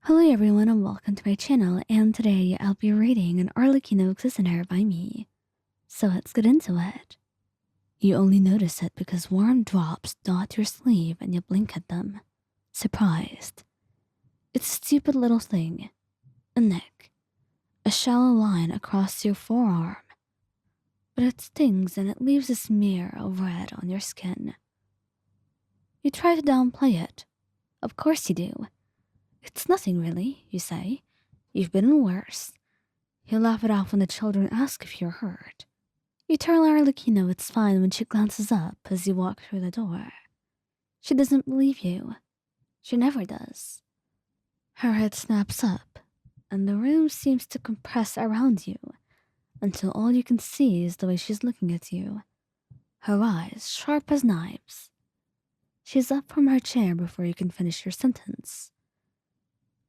Hello everyone and welcome to my channel, and today I'll be reading an Arlecchino Listener by me. So let's get into it. You only notice it because warm drops dot your sleeve and you blink at them, surprised. It's a stupid little thing. A nick. A shallow line across your forearm. But it stings and it leaves a smear of red on your skin. You try to downplay it. Of course you do. It's nothing really, you say. You've been in worse. You laugh it off when the children ask if you're hurt. You tell Arlecchino it's fine when she glances up as you walk through the door. She doesn't believe you. She never does. Her head snaps up, and the room seems to compress around you until all you can see is the way she's looking at you. Her eyes sharp as knives. She's up from her chair before you can finish your sentence.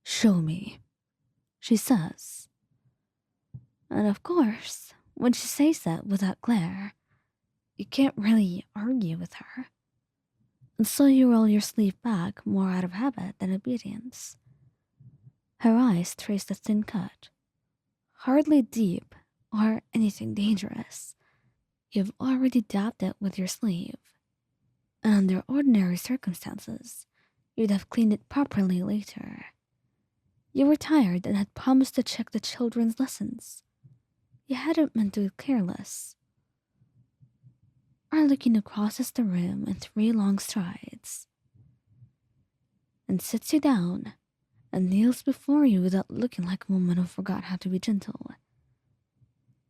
"Show me," she says. And of course, when she says that with that glare, you can't really argue with her. And so you roll your sleeve back more out of habit than obedience. Her eyes trace the thin cut. Hardly deep or anything dangerous. You've already dabbed it with your sleeve. And under ordinary circumstances, you'd have cleaned it properly later. You were tired and had promised to check the children's lessons. You hadn't meant to be careless. Arlecchino crosses the room in 3 long strides and sits you down and kneels before you without looking like a woman who forgot how to be gentle.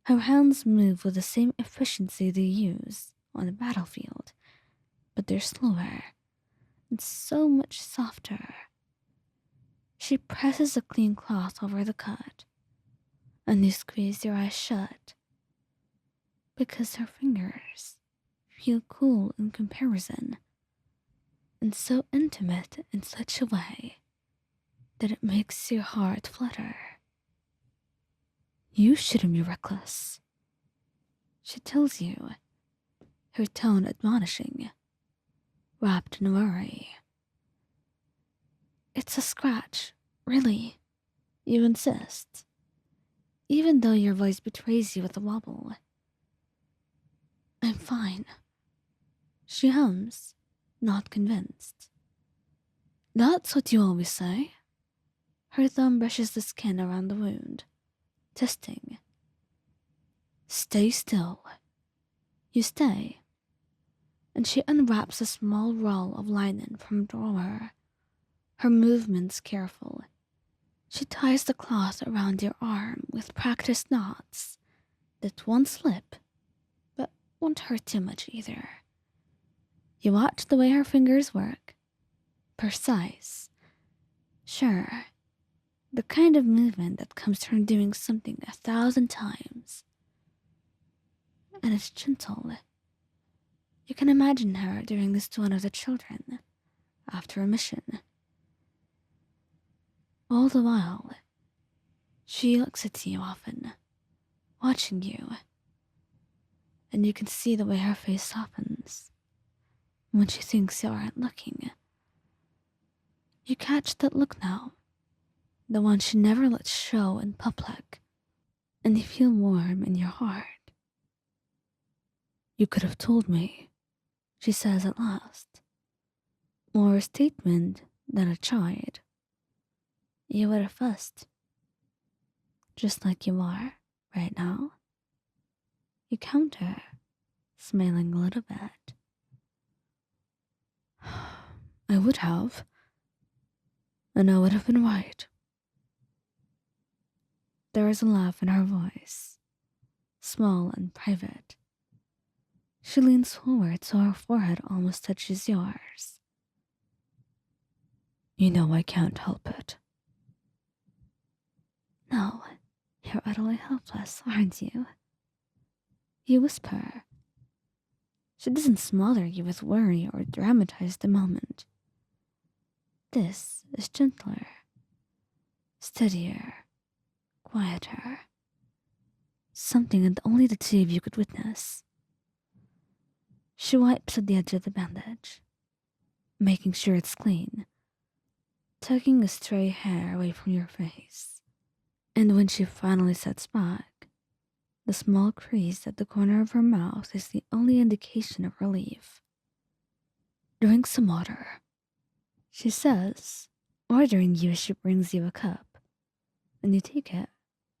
Her hands move with the same efficiency they use on the battlefield, but they're slower and so much softer. She presses a clean cloth over the cut, and you squeeze your eyes shut because her fingers feel cool in comparison, and so intimate in such a way that it makes your heart flutter. "You shouldn't be reckless," she tells you, her tone admonishing, wrapped in worry. "It's a scratch, really, you insist, even though your voice betrays you with a wobble." "I'm fine," she hums, not convinced. "That's what you always say." Her thumb brushes the skin around the wound, testing. "Stay still." You stay, and she unwraps a small roll of linen from a drawer, her movements careful. She ties the cloth around your arm with practiced knots that won't slip, but won't hurt too much either. You watch the way her fingers work. Precise. Sure, the kind of movement that comes from doing something 1,000 times. And it's gentle. You can imagine her doing this to one of the children after a mission. All the while, she looks at you often, watching you, and you can see the way her face softens when she thinks you aren't looking. You catch that look now, the one she never lets show in public, and you feel warm in your heart. "You could have told me," she says at last. More a statement than a chide. "You would have fussed. Just like you are, right now." You counter, smiling a little bit. "I would have. And I would have been right." There is a laugh in her voice, small and private. She leans forward so her forehead almost touches yours. "You know I can't help it." "No, you're utterly helpless, aren't you?" You whisper. She doesn't smother you with worry or dramatize the moment. This is gentler, steadier, quieter. Something that only the two of you could witness. She wipes at the edge of the bandage, making sure it's clean. tugging a stray hair away from your face. And when she finally sets back, the small crease at the corner of her mouth is the only indication of relief. Drink some water, she says, ordering you as she brings you a cup, and you take it,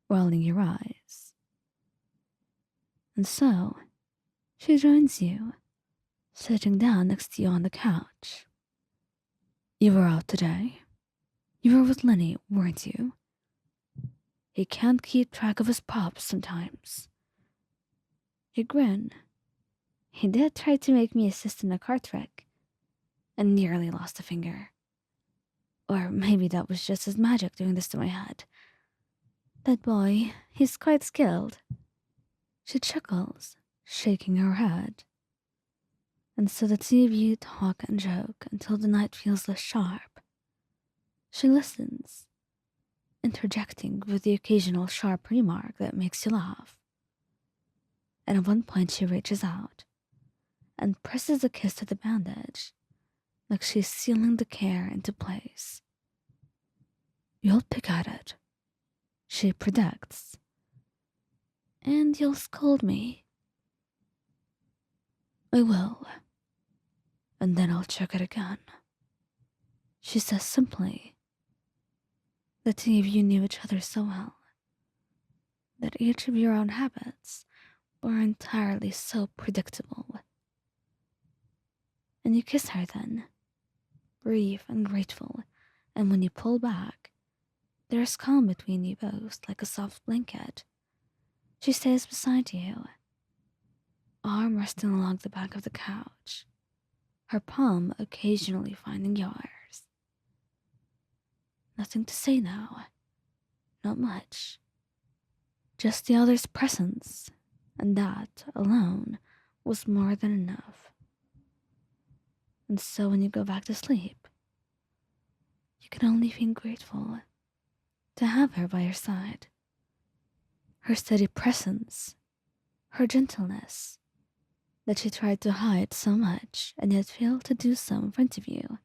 rolling your eyes. And so, she joins you, sitting down next to you on the couch. You were out today. You were with Lenny, weren't you? He can't keep track of his props sometimes. You grin. He did try to make me assist in a card trick, and nearly lost a finger. Or maybe that was just his magic doing this to my head. That boy, he's quite skilled. She chuckles, shaking her head. And so the two of you talk and joke until the night feels less sharp. She listens, interjecting with the occasional sharp remark that makes you laugh. And at one point she reaches out and presses a kiss to the bandage, like she's sealing the care into place. You'll pick at it, she predicts. And you'll scold me. I will. And then I'll check it again. She says simply. The two of you knew each other so well that each of your own habits were entirely so predictable. And you kiss her then, brief and grateful, and when you pull back, there's calm between you both like a soft blanket. She stays beside you, arm resting along the back of the couch, her palm occasionally finding yours. Nothing to say now, not much. Just the other's presence, and that alone was more than enough. And so when you go back to sleep, you can only feel grateful to have her by your side. Her steady presence, her gentleness, that she tried to hide so much and yet failed to do so in front of you.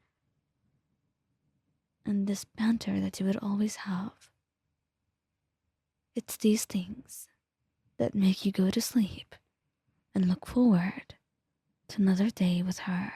And this banter that you would always have. It's these things that make you go to sleep and look forward to another day with her.